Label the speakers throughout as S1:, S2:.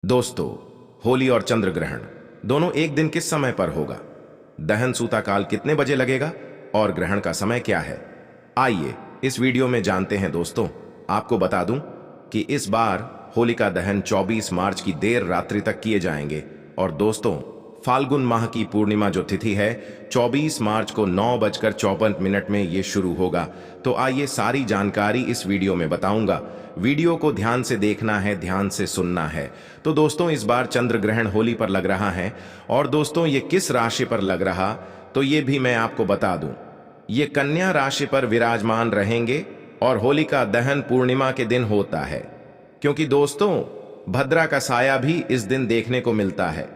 S1: दोस्तों, होली और चंद्र ग्रहण दोनों एक दिन किस समय पर होगा? दहन सूता काल कितने बजे लगेगा और ग्रहण का समय क्या है? आइए इस वीडियो में जानते हैं। दोस्तों, आपको बता दूं कि इस बार होलिका दहन 24 मार्च की देर रात्रि तक किए जाएंगे और दोस्तों, फाल्गुन माह की पूर्णिमा जो तिथि है 24 मार्च को 9:54 में ये शुरू होगा। तो आइए सारी जानकारी इस वीडियो में बताऊंगा। वीडियो को ध्यान से देखना है, ध्यान से सुनना है। तो दोस्तों, इस बार चंद्र ग्रहण होली पर लग रहा है और दोस्तों ये किस राशि पर लग रहा तो ये भी मैं आपको बता दूं। ये कन्या राशि पर विराजमान रहेंगे और होलिका दहन पूर्णिमा के दिन होता है, क्योंकि दोस्तों भद्रा का साया भी इस दिन देखने को मिलता है।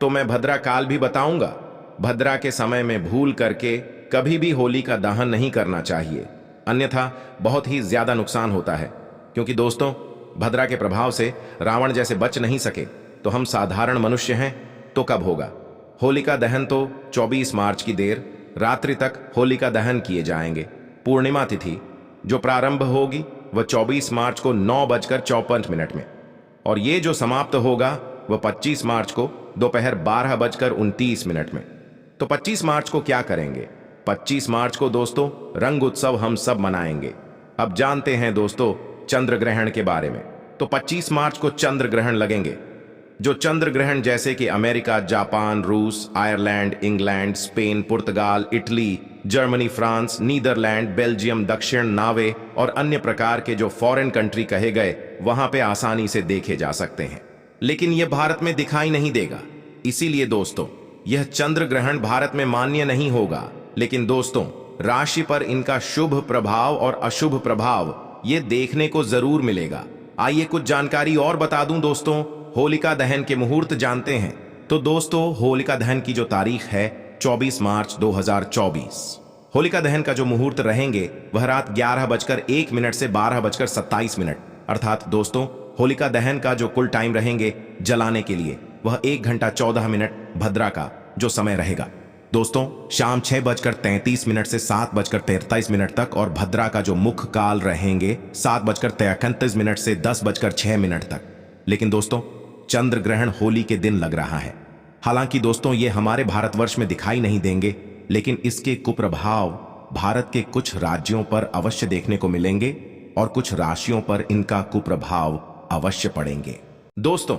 S1: तो मैं भद्रा काल भी बताऊंगा। भद्रा के समय में भूल करके कभी भी होली का दहन नहीं करना चाहिए, अन्यथा बहुत ही ज्यादा नुकसान होता है। क्योंकि दोस्तों भद्रा के प्रभाव से रावण जैसे बच नहीं सके तो हम साधारण मनुष्य हैं, तो कब होगा? होलिका दहन तो 24 मार्च की देर रात्रि तक होलिका दहन किए जाएंगे। पूर्णिमा तिथि जो प्रारंभ होगी वह 24 मार्च को 9:54 में और ये जो समाप्त होगा वह 25 मार्च को दोपहर 12:29 में। तो 25 मार्च को क्या करेंगे? 25 मार्च को दोस्तों रंग उत्सव हम सब मनाएंगे। अब जानते हैं दोस्तों चंद्र ग्रहण के बारे में। तो 25 मार्च को चंद्र ग्रहण लगेंगे। जो चंद्र ग्रहण जैसे कि अमेरिका, जापान, रूस, आयरलैंड, इंग्लैंड, स्पेन, पुर्तगाल, Italy, Germany, France, Netherland, Belgium, दक्षिण नावे और अन्य प्रकार के जो फॉरेन कंट्री कहे गए वहां पे आसानी से देखे जा सकते हैं, लेकिन यह भारत में दिखाई नहीं देगा। इसीलिए दोस्तों यह चंद्र ग्रहण भारत में मान्य नहीं होगा। लेकिन दोस्तों राशि पर इनका शुभ प्रभाव और अशुभ प्रभाव ये देखने को जरूर मिलेगा। आइए कुछ जानकारी और बता दूं। दोस्तों होलिका दहन के मुहूर्त जानते हैं। तो दोस्तों होलिका दहन की जो तारीख है 24 मार्च 2024। होलिका दहन का जो मुहूर्त रहेंगे वह रात 11:01 से 12:27, अर्थात दोस्तों होलिका दहन का जो कुल टाइम रहेंगे जलाने के लिए वह 1 घंटा 14 मिनट भद्रा का जो समय रहेगा दोस्तों शाम 6:33 से 7:43 तक, और भद्रा का जो मुख्य काल रहेंगे 7:33 से 10:06 तक। लेकिन दोस्तों चंद्र ग्रहण होली के दिन लग रहा है। हालांकि दोस्तों ये हमारे भारतवर्ष में दिखाई नहीं देंगे, लेकिन इसके कुप्रभाव भारत के कुछ राज्यों पर अवश्य देखने को मिलेंगे और कुछ राशियों पर इनका कुप्रभाव अवश्य पड़ेंगे। दोस्तों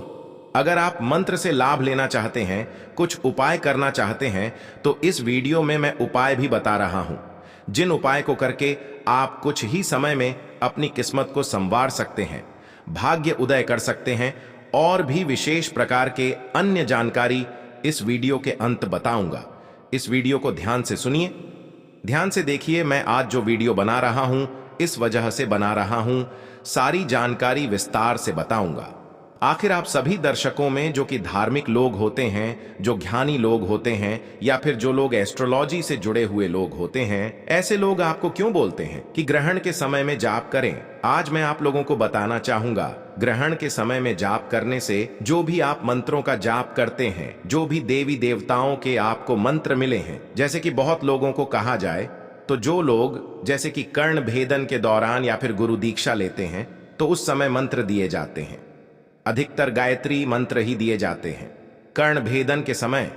S1: अगर आप मंत्र से लाभ लेना चाहते हैं, कुछ उपाय करना चाहते हैं, तो इस वीडियो में मैं उपाय भी बता रहा हूं, जिन उपाय को करके आप कुछ ही समय में अपनी किस्मत को संवार सकते हैं, भाग्य उदय कर सकते हैं। और भी विशेष प्रकार के अन्य जानकारी इस वीडियो के अंत बताऊंगा। इस वीडियो को ध्यान से सुनिए, ध्यान से देखिए। मैं आज जो वीडियो बना रहा हूं इस वजह से बना रहा हूं, सारी जानकारी विस्तार से बताऊंगा। आखिर आप सभी दर्शकों में जो कि धार्मिक लोग होते हैं, जो ज्ञानी लोग होते हैं, या फिर जो लोग एस्ट्रोलॉजी से जुड़े हुए लोग होते हैं, ऐसे लोग आपको क्यों बोलते हैं कि ग्रहण के समय में जाप करें? आज मैं आप लोगों को बताना चाहूंगा, ग्रहण के समय में जाप करने से जो भी आप मंत्रों का जाप करते हैं, जो भी देवी देवताओं के आपको मंत्र मिले हैं, जैसे कि बहुत लोगों को कहा जाए तो जो लोग जैसे कि कर्ण भेदन के दौरान या फिर गुरु दीक्षा लेते हैं तो उस समय मंत्र दिए जाते हैं, अधिकतर गायत्री मंत्र ही दिए जाते हैं। कर्ण भेदन के समय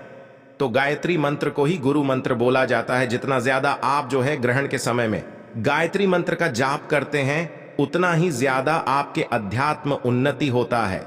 S1: तो गायत्री मंत्र को ही गुरु मंत्र बोला जाता है। जितना ज्यादा आप जो है ग्रहण के समय में गायत्री मंत्र का जाप करते हैं, उतना ही ज्यादा आपके अध्यात्म उन्नति होता है।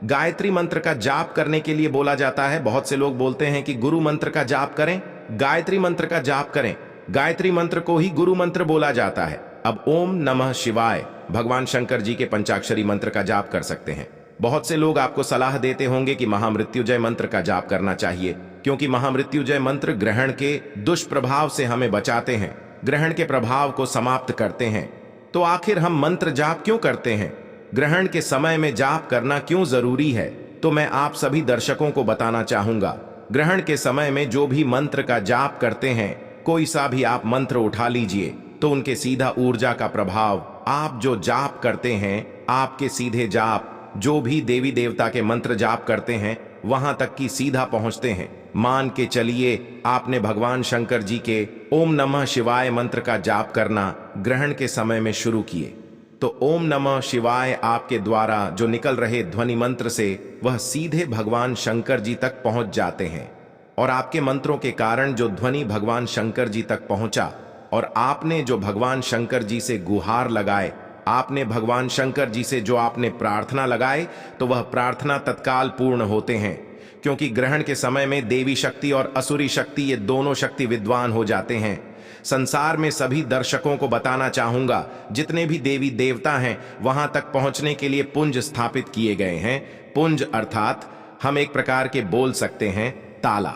S1: गायत्री मंत्र का जाप करने के लिए बोला जाता है। बहुत से लोग बोलते हैं कि गुरु मंत्र का जाप करें, गायत्री मंत्र का जाप करें। गायत्री मंत्र को ही गुरु मंत्र बोला जाता है। अब ओम नमः शिवाय भगवान शंकर जी के पंचाक्षरी मंत्र का जाप कर सकते हैं। बहुत से लोग आपको सलाह देते होंगे कि महामृत्युंजय मंत्र का जाप करना चाहिए, क्योंकि महामृत्युंजय मंत्र ग्रहण के दुष्प्रभाव से हमें बचाते हैं, ग्रहण के प्रभाव को समाप्त करते हैं। तो आखिर हम मंत्र जाप क्यों करते हैं? ग्रहण के समय में जाप करना क्यों जरूरी है? तो मैं आप सभी दर्शकों को बताना चाहूंगा। ग्रहण के समय में जो भी मंत्र का जाप करते हैं, कोई सा भी आप मंत्र उठा लीजिए, तो उनके सीधा ऊर्जा का प्रभाव आप जो जाप करते हैं, आपके सीधे जाप जो भी देवी देवता के मंत्र जाप करते हैं वहां तक की सीधा पहुंचते हैं। मान के चलिए आपने भगवान शंकर जी के ओम नमः शिवाय मंत्र का जाप करना ग्रहण के समय में शुरू किए, तो ओम नमः शिवाय आपके द्वारा जो निकल रहे ध्वनि मंत्र से वह सीधे भगवान शंकर जी तक पहुंच जाते हैं। और आपके मंत्रों के कारण जो ध्वनि भगवान शंकर जी तक पहुंचा और आपने जो भगवान शंकर जी से गुहार लगाए, आपने भगवान शंकर जी से जो आपने प्रार्थना लगाए, तो वह प्रार्थना तत्काल पूर्ण होते हैं। क्योंकि ग्रहण के समय में देवी शक्ति और असुरी शक्ति ये दोनों शक्ति विद्वान हो जाते हैं। संसार में सभी दर्शकों को बताना चाहूंगा, जितने भी देवी देवता हैं वहां तक पहुंचने के लिए पुंज स्थापित किए गए हैं। पुंज अर्थात हम एक प्रकार के बोल सकते हैं ताला।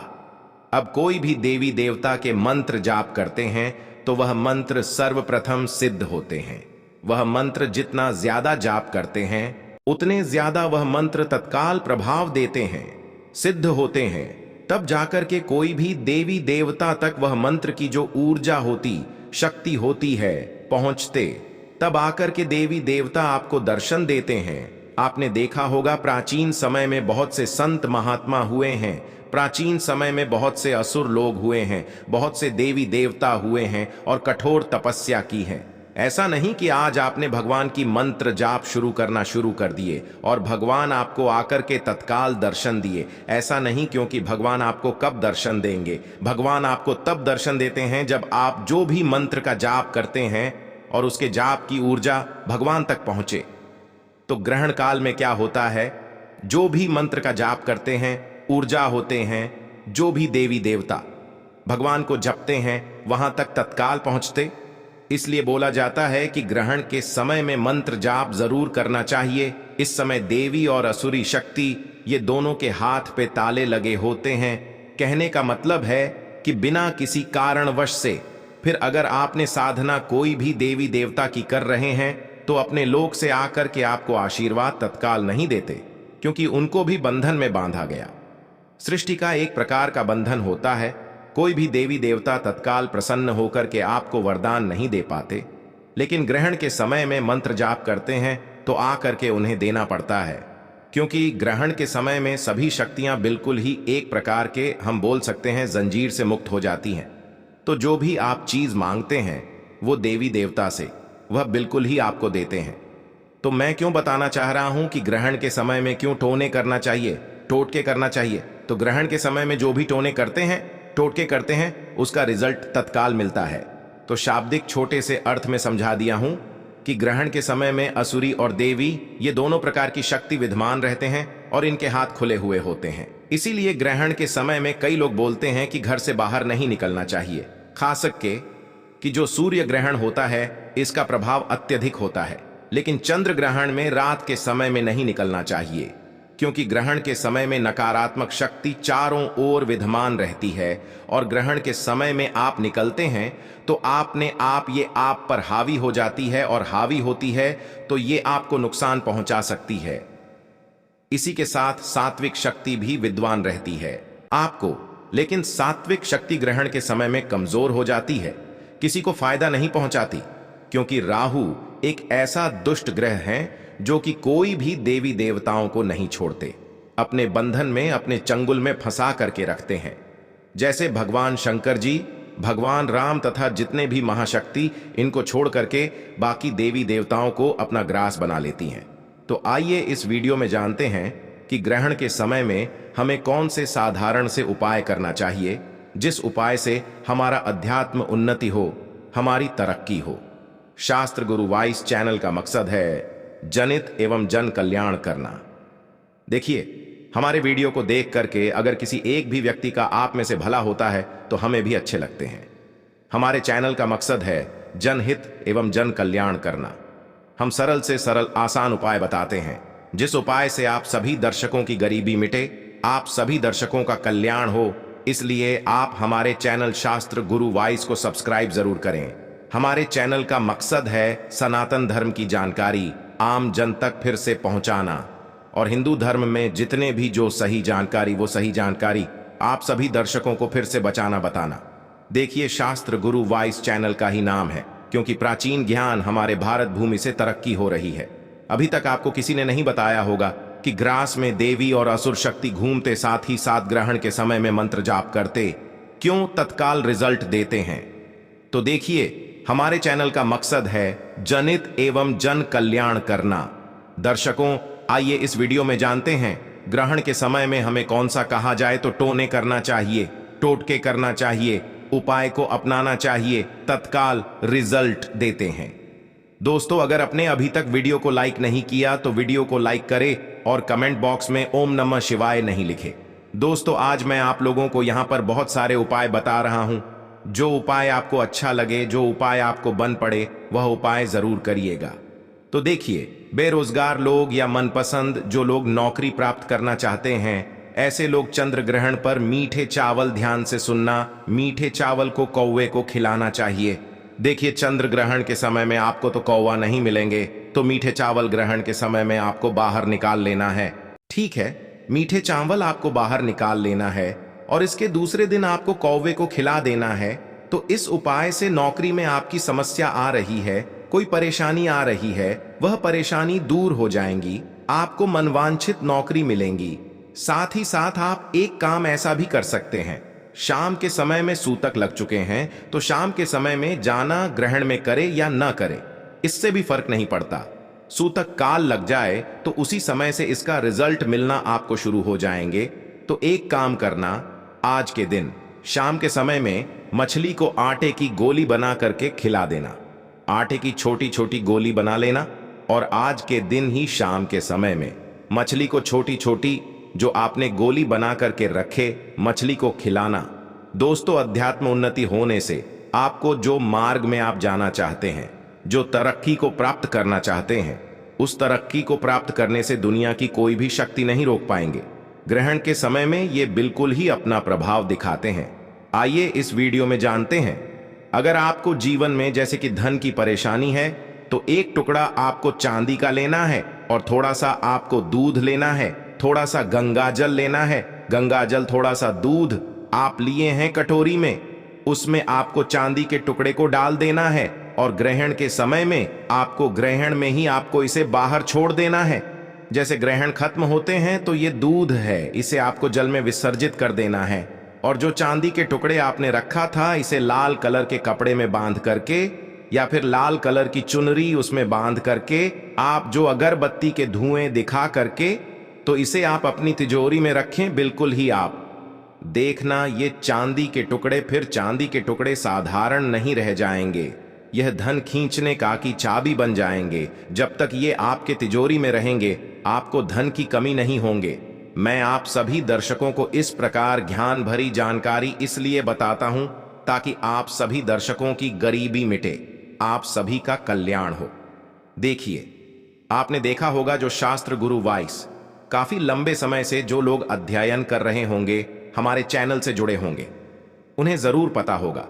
S1: अब कोई भी देवी देवता के मंत्र जाप करते हैं तो वह मंत्र सर्वप्रथम सिद्ध होते हैं। वह मंत्र जितना ज्यादा जाप करते हैं उतने ज्यादा वह मंत्र तत्काल प्रभाव देते हैं, सिद्ध होते हैं। तब जाकर के कोई भी देवी देवता तक वह मंत्र की जो ऊर्जा होती, शक्ति होती है, पहुंचते। तब आकर के देवी देवता आपको दर्शन देते हैं। आपने देखा होगा प्राचीन समय में बहुत से संत महात्मा हुए हैं, प्राचीन समय में बहुत से असुर लोग हुए हैं, बहुत से देवी देवता हुए हैं और कठोर तपस्या की है। ऐसा नहीं कि आज आपने भगवान की मंत्र जाप शुरू करना शुरू कर दिए और भगवान आपको आकर के तत्काल दर्शन दिए। ऐसा नहीं, क्योंकि भगवान आपको कब दर्शन देंगे? भगवान आपको तब दर्शन देते हैं जब आप जो भी मंत्र का जाप करते हैं और उसके जाप की ऊर्जा भगवान तक पहुंचे। तो ग्रहण काल में क्या होता है, जो भी मंत्र का जाप करते हैं, ऊर्जा होते हैं, जो भी देवी देवता भगवान को जपते हैं वहां तक तत्काल पहुंचते। इसलिए बोला जाता है कि ग्रहण के समय में मंत्र जाप जरूर करना चाहिए। इस समय देवी और असुरी शक्ति ये दोनों के हाथ पे ताले लगे होते हैं। कहने का मतलब है कि बिना किसी कारणवश से, फिर अगर आपने साधना कोई भी देवी देवता की कर रहे हैं तो अपने लोक से आकर के आपको आशीर्वाद तत्काल नहीं देते, क्योंकि उनको भी बंधन में बांधा गया। सृष्टि का एक प्रकार का बंधन होता है। कोई भी देवी देवता तत्काल प्रसन्न होकर के आपको वरदान नहीं दे पाते, लेकिन ग्रहण के समय में मंत्र जाप करते हैं तो आकर के उन्हें देना पड़ता है। क्योंकि ग्रहण के समय में सभी शक्तियां बिल्कुल ही एक प्रकार के, हम बोल सकते हैं, जंजीर से मुक्त हो जाती हैं। तो जो भी आप चीज मांगते हैं वो देवी देवता से, वह बिल्कुल ही आपको देते हैं। तो मैं क्यों बताना चाह रहा हूं कि ग्रहण के समय में क्यों टोने करना चाहिए, टोटके करना चाहिए। तो ग्रहण के समय में जो भी टोने करते हैं, टोटके करते हैं, उसका रिजल्ट तत्काल मिलता है। तो शाब्दिक छोटे से अर्थ में समझा दिया हूं कि ग्रहण के समय में असुरी और देवी ये दोनों प्रकार की शक्ति विद्यमान रहते हैं और इनके हाथ खुले हुए होते हैं। इसीलिए ग्रहण के समय में कई लोग बोलते हैं कि घर से बाहर नहीं निकलना चाहिए। खास करके कि जो सूर्य ग्रहण होता है इसका प्रभाव अत्यधिक होता है, लेकिन चंद्र ग्रहण में रात के समय में नहीं निकलना चाहिए, क्योंकि ग्रहण के समय में नकारात्मक शक्ति चारों ओर विद्यमान रहती है और ग्रहण के समय में आप निकलते हैं तो आपने आप ये आप पर हावी हो जाती है, और हावी होती है तो ये आपको नुकसान पहुंचा सकती है। इसी के साथ सात्विक शक्ति भी विद्वान रहती है आपको, लेकिन सात्विक शक्ति ग्रहण के समय में कमजोर हो जाती है, किसी को फायदा नहीं पहुंचाती, क्योंकि राहु एक ऐसा दुष्ट ग्रह है जो कि कोई भी देवी देवताओं को नहीं छोड़ते, अपने बंधन में, अपने चंगुल में फंसा करके रखते हैं। जैसे भगवान शंकर जी, भगवान राम तथा जितने भी महाशक्ति, इनको छोड़ करके बाकी देवी देवताओं को अपना ग्रास बना लेती हैं। तो आइए इस वीडियो में जानते हैं कि ग्रहण के समय में हमें कौन से साधारण से उपाय करना चाहिए, जिस उपाय से हमारा अध्यात्म उन्नति हो, हमारी तरक्की हो। शास्त्र गुरु वाइस चैनल का मकसद है जनित एवं जन कल्याण करना। देखिए, हमारे वीडियो को देख करके अगर किसी एक भी व्यक्ति का आप में से भला होता है तो हमें भी अच्छे लगते हैं। हमारे चैनल का मकसद है जनहित एवं जन कल्याण करना। हम सरल से सरल आसान उपाय बताते हैं, जिस उपाय से आप सभी दर्शकों की गरीबी मिटे, आप सभी दर्शकों का कल्याण हो। इसलिए आप हमारे चैनल शास्त्र गुरु वाइस को सब्सक्राइब जरूर करें। हमारे चैनल का मकसद है सनातन धर्म की जानकारी आम जन तक फिर से पहुंचाना, और हिंदू धर्म में जितने भी जो सही जानकारी, वो सही जानकारी आप सभी दर्शकों को फिर से बचाना, बताना। देखिए, शास्त्र गुरु वाइस चैनल का ही नाम है, क्योंकि प्राचीन ज्ञान हमारे भारत भूमि से तरक्की हो रही है। अभी तक आपको किसी ने नहीं बताया होगा कि ग्रास में देवी और असुर शक्ति घूमते, साथ ही साथ ग्रहण के समय में मंत्र जाप करते, क्यों तत्काल रिजल्ट देते हैं। तो देखिए, हमारे चैनल का मकसद है जनित एवं जन कल्याण करना। दर्शकों, आइए इस वीडियो में जानते हैं ग्रहण के समय में हमें कौन सा कहा जाए तो टोने करना चाहिए, टोटके करना चाहिए, उपाय को अपनाना चाहिए, तत्काल रिजल्ट देते हैं। दोस्तों, अगर आपने अभी तक वीडियो को लाइक नहीं किया तो वीडियो को लाइक करें और कमेंट बॉक्स में ओम नमः शिवाय नहीं लिखे। दोस्तों, आज मैं आप लोगों को यहां पर बहुत सारे उपाय बता रहा हूं। जो उपाय आपको अच्छा लगे, जो उपाय आपको बन पड़े, वह उपाय जरूर करिएगा। तो देखिए, बेरोजगार लोग या मनपसंद जो लोग नौकरी प्राप्त करना चाहते हैं, ऐसे लोग चंद्र ग्रहण पर मीठे चावल, ध्यान से सुनना, मीठे चावल को कौवे को खिलाना चाहिए। देखिए, चंद्र ग्रहण के समय में आपको तो कौवा नहीं मिलेंगे, तो मीठे चावल ग्रहण के समय में आपको बाहर निकाल लेना है। ठीक है, मीठे चावल आपको बाहर निकाल लेना है और इसके दूसरे दिन आपको कौवे को खिला देना है। तो इस उपाय से नौकरी में आपकी समस्या आ रही है, कोई परेशानी आ रही है, वह परेशानी दूर हो जाएंगी, आपको मनवांछित नौकरी मिलेंगी। साथ ही साथ आप एक काम ऐसा भी कर सकते हैं, शाम के समय में सूतक लग चुके हैं तो शाम के समय में जाना ग्रहण में करे या न करे, इससे भी फर्क नहीं पड़ता। सूतक काल लग जाए तो उसी समय से इसका रिजल्ट मिलना आपको शुरू हो जाएंगे। तो एक काम करना, आज के दिन शाम के समय में मछली को आटे की गोली बना करके खिला देना। आटे की छोटी छोटी गोली बना लेना और आज के दिन ही शाम के समय में मछली को छोटी छोटी जो आपने गोली बना करके रखे, मछली को खिलाना। दोस्तों, अध्यात्म उन्नति होने से आपको जो मार्ग में आप जाना चाहते हैं, जो तरक्की को प्राप्त करना चाहते हैं, उस तरक्की को प्राप्त करने से दुनिया की कोई भी शक्ति नहीं रोक पाएंगे। ग्रहण के समय में ये बिल्कुल ही अपना प्रभाव दिखाते हैं। आइए इस वीडियो में जानते हैं। अगर आपको जीवन में जैसे कि धन की परेशानी है तो एक टुकड़ा आपको चांदी का लेना है और थोड़ा सा आपको दूध लेना है, थोड़ा सा गंगा जल लेना है। गंगा जल, थोड़ा सा दूध आप लिए हैं कटोरी में, उसमें आपको चांदी के टुकड़े को डाल देना है और ग्रहण के समय में आपको ग्रहण में ही आपको इसे बाहर छोड़ देना है। जैसे ग्रहण खत्म होते हैं तो ये दूध है, इसे आपको जल में विसर्जित कर देना है। और जो चांदी के टुकड़े आपने रखा था, इसे लाल कलर के कपड़े में बांध करके या फिर लाल कलर की चुनरी उसमें बांध करके, आप जो अगरबत्ती के धुएं दिखा करके, तो इसे आप अपनी तिजोरी में रखें। बिल्कुल ही आप देखना, ये चांदी के टुकड़े, फिर चांदी के टुकड़े साधारण नहीं रह जाएंगे, यह धन खींचने का की चाबी बन जाएंगे। जब तक ये आपके तिजोरी में रहेंगे, आपको धन की कमी नहीं होंगे। मैं आप सभी दर्शकों को इस प्रकार ज्ञान भरी जानकारी इसलिए बताता हूं ताकि आप सभी दर्शकों की गरीबी मिटे, आप सभी का कल्याण हो। देखिए, आपने देखा होगा जो शास्त्र गुरु वाइस, काफी लंबे समय से जो लोग अध्ययन कर रहे होंगे, हमारे चैनल से जुड़े होंगे, उन्हें जरूर पता होगा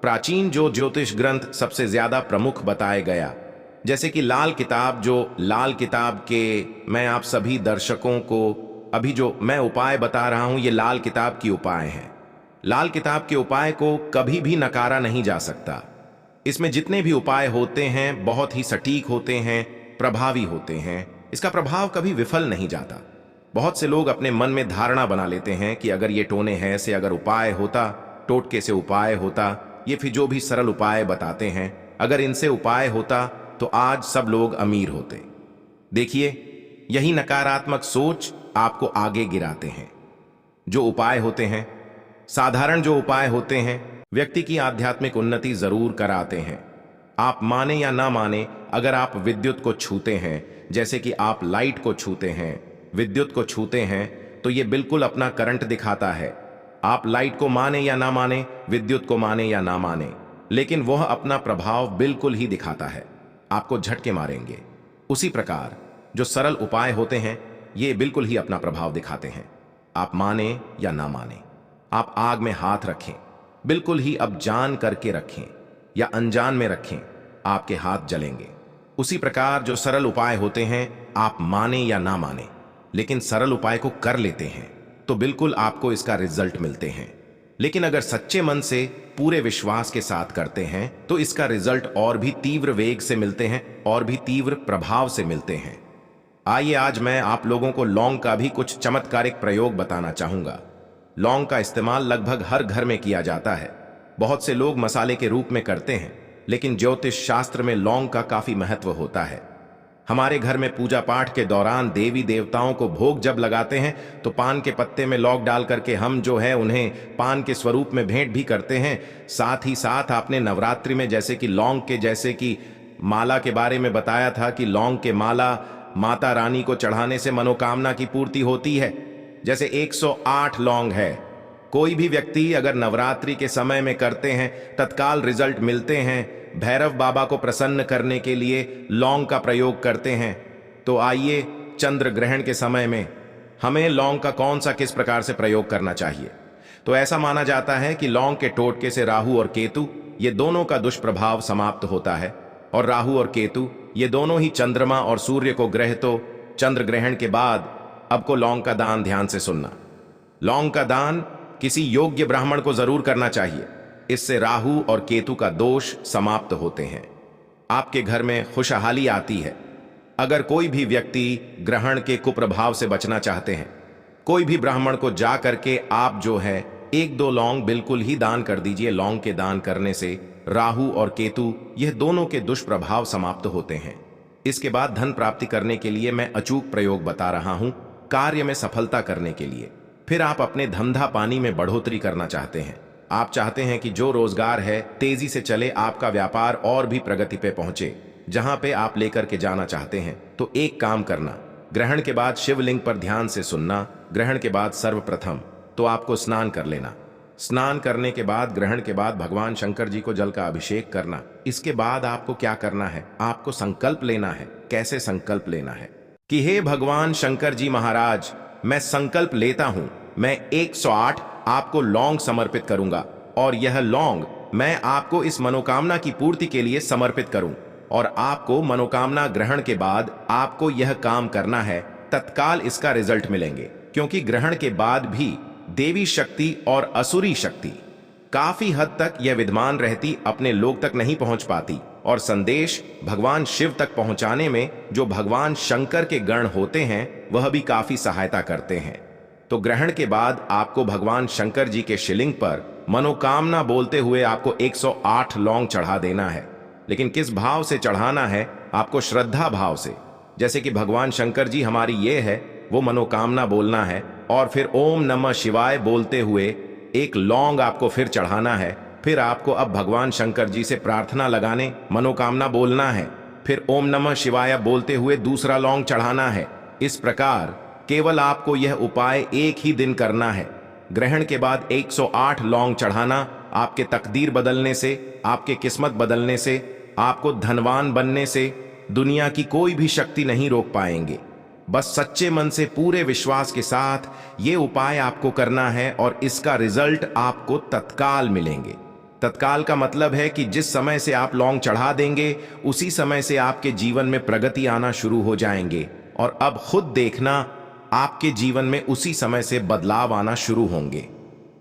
S1: प्राचीन जो ज्योतिष ग्रंथ सबसे ज्यादा प्रमुख बताए गया, जैसे कि लाल किताब, जो लाल किताब के मैं आप सभी दर्शकों को अभी जो मैं उपाय बता रहा हूं, ये लाल किताब की उपाय हैं। लाल किताब के उपाय को कभी भी नकारा नहीं जा सकता। इसमें जितने भी उपाय होते हैं बहुत ही सटीक होते हैं, प्रभावी होते हैं, इसका प्रभाव कभी विफल नहीं जाता। बहुत से लोग अपने मन में धारणा बना लेते हैं कि अगर ये टोने हैं से अगर उपाय होता, टोटके से उपाय होता, ये फिर जो भी सरल उपाय बताते हैं, अगर इनसे उपाय होता तो आज सब लोग अमीर होते। देखिए, यही नकारात्मक सोच आपको आगे गिराते हैं। जो उपाय होते हैं, साधारण जो उपाय होते हैं, व्यक्ति की आध्यात्मिक उन्नति जरूर कराते हैं। आप माने या ना माने, अगर आप विद्युत को छूते हैं, जैसे कि आप लाइट को छूते हैं, विद्युत को छूते हैं, तो ये बिल्कुल अपना करंट दिखाता है। आप लाइट को माने या ना माने, विद्युत को माने या ना माने, लेकिन वह अपना प्रभाव बिल्कुल ही दिखाता है, आपको झटके मारेंगे। उसी प्रकार जो सरल उपाय होते हैं, ये बिल्कुल ही अपना प्रभाव दिखाते हैं। आप माने या ना माने, आप आग में हाथ रखें, बिल्कुल ही अब जान करके रखें या अनजान में रखें, आपके हाथ जलेंगे। उसी प्रकार जो सरल उपाय होते हैं, आप माने या ना माने, लेकिन सरल उपाय को कर लेते हैं तो बिल्कुल आपको इसका रिजल्ट मिलते हैं। लेकिन अगर सच्चे मन से पूरे विश्वास के साथ करते हैं तो इसका रिजल्ट और भी तीव्र वेग से मिलते हैं और भी तीव्र प्रभाव से मिलते हैं। आइए आज मैं आप लोगों को लौंग का भी कुछ चमत्कारिक प्रयोग बताना चाहूंगा। लौंग का इस्तेमाल लगभग हर घर में किया जाता है। बहुत से लोग मसाले के रूप में करते हैं, लेकिन ज्योतिष शास्त्र में लौंग का काफी महत्व होता है। हमारे घर में पूजा पाठ के दौरान देवी देवताओं को भोग जब लगाते हैं तो पान के पत्ते में लौंग डाल करके हम जो है उन्हें पान के स्वरूप में भेंट भी करते हैं। साथ ही साथ आपने नवरात्रि में जैसे कि लौंग के जैसे कि माला के बारे में बताया था कि लौंग के माला माता रानी को चढ़ाने से मनोकामना की पूर्ति होती है। जैसे 108 लौंग है, कोई भी व्यक्ति अगर नवरात्रि के समय में करते हैं तत्काल रिजल्ट मिलते हैं। भैरव बाबा को प्रसन्न करने के लिए लौंग का प्रयोग करते हैं। तो आइए चंद्र ग्रहण के समय में हमें लौंग का कौन सा किस प्रकार से प्रयोग करना चाहिए। तो ऐसा माना जाता है कि लौंग के टोटके से राहु और केतु ये दोनों का दुष्प्रभाव समाप्त होता है। और राहु और केतु ये दोनों ही चंद्रमा और सूर्य को ग्रह। तो चंद्र ग्रहण के बाद अब को लौंग का दान ध्यान से सुनना। लौंग का दान किसी योग्य ब्राह्मण को जरूर करना चाहिए। इससे राहु और केतु का दोष समाप्त होते हैं, आपके घर में खुशहाली आती है। अगर कोई भी व्यक्ति ग्रहण के कुप्रभाव से बचना चाहते हैं, कोई भी ब्राह्मण को जा करके आप जो है 1-2 लौंग बिल्कुल ही दान कर दीजिए। लौंग के दान करने से राहु और केतु यह दोनों के दुष्प्रभाव समाप्त होते हैं। इसके बाद धन प्राप्ति करने के लिए मैं अचूक प्रयोग बता रहा हूं, कार्य में सफलता करने के लिए। फिर आप अपने धंधा पानी में बढ़ोतरी करना चाहते हैं, आप चाहते हैं कि जो रोजगार है तेजी से चले, आपका व्यापार और भी प्रगति पे पहुंचे, जहां पे आप लेकर के जाना चाहते हैं। तो एक काम करना, ग्रहण के बाद शिवलिंग पर ध्यान से सुनना। ग्रहण के बाद सर्वप्रथम तो आपको स्नान कर लेना। स्नान करने के बाद ग्रहण के बाद भगवान शंकर जी को जल का अभिषेक करना। इसके बाद आपको क्या करना है, आपको संकल्प लेना है। कैसे संकल्प लेना है कि हे भगवान शंकर जी महाराज, मैं संकल्प लेता हूं, मैं 108 आपको लौंग समर्पित करूंगा और यह लौंग मैं आपको इस मनोकामना की पूर्ति के लिए समर्पित करूं। और आपको मनोकामना ग्रहण के बाद आपको यह काम करना है, तत्काल इसका रिजल्ट मिलेंगे। क्योंकि ग्रहण के बाद भी देवी शक्ति और असुरी शक्ति काफी हद तक यह विद्यमान रहती, अपने लोक तक नहीं पहुंच पाती। और संदेश भगवान शिव तक पहुंचाने में जो भगवान शंकर के गण होते हैं वह भी काफी सहायता करते हैं। तो ग्रहण के बाद आपको भगवान शंकर जी के शिवलिंग पर मनोकामना बोलते हुए आपको 108 लौंग चढ़ा देना है। लेकिन किस भाव से चढ़ाना है, आपको श्रद्धा भाव से। जैसे कि भगवान शंकर जी हमारी ये है, वो मनोकामना बोलना है और फिर ओम नमः शिवाय बोलते हुए एक लौंग आपको फिर चढ़ाना है। फिर आपको अब भगवान शंकर जी से प्रार्थना लगाने मनोकामना बोलना है। फिर ओम नमः शिवाय बोलते हुए दूसरा लौंग चढ़ाना है। इस प्रकार केवल आपको यह उपाय एक ही दिन करना है। ग्रहण के बाद 108 लौंग चढ़ाना आपके तकदीर बदलने से, आपके किस्मत बदलने से, आपको धनवान बनने से दुनिया की कोई भी शक्ति नहीं रोक पाएंगे। बस सच्चे मन से पूरे विश्वास के साथ ये उपाय आपको करना है और इसका रिजल्ट आपको तत्काल मिलेंगे। तत्काल का मतलब है कि जिस समय से आप लौंग चढ़ा देंगे उसी समय से आपके जीवन में प्रगति आना शुरू हो जाएंगे। और अब खुद देखना, आपके जीवन में उसी समय से बदलाव आना शुरू होंगे।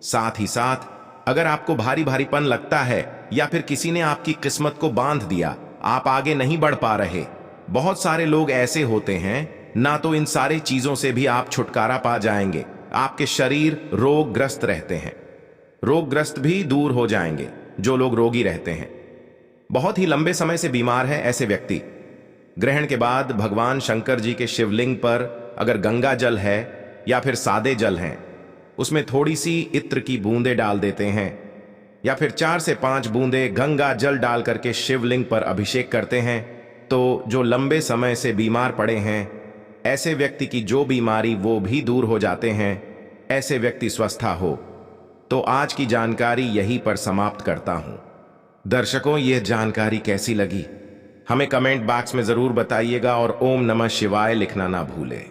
S1: साथ ही साथ अगर आपको भारी भारीपन लगता है या फिर किसी ने आपकी किस्मत को बांध दिया, आप आगे नहीं बढ़ पा रहे, बहुत सारे लोग ऐसे होते हैं, ना तो इन सारे चीजों से भी आप छुटकारा पा जाएंगे। आपके शरीर रोगग्रस्त रहते हैं, रोगग्रस्त भी दूर हो जाएंगे। जो लोग रोगी रहते हैं, बहुत ही लंबे समय से बीमार है, ऐसे व्यक्ति ग्रहण के बाद भगवान शंकर जी के शिवलिंग पर अगर गंगा जल है या फिर सादे जल हैं, उसमें थोड़ी सी इत्र की बूंदें डाल देते हैं या फिर 4 से 5 बूंदें गंगा जल डाल करके शिवलिंग पर अभिषेक करते हैं, तो जो लंबे समय से बीमार पड़े हैं ऐसे व्यक्ति की जो बीमारी वो भी दूर हो जाते हैं। ऐसे व्यक्ति स्वस्था हो। तो आज की जानकारी यहीं पर समाप्त करता हूं। दर्शकों, यह जानकारी कैसी लगी हमें कमेंट बॉक्स में जरूर बताइएगा और ओम नमः शिवाय लिखना ना भूलें।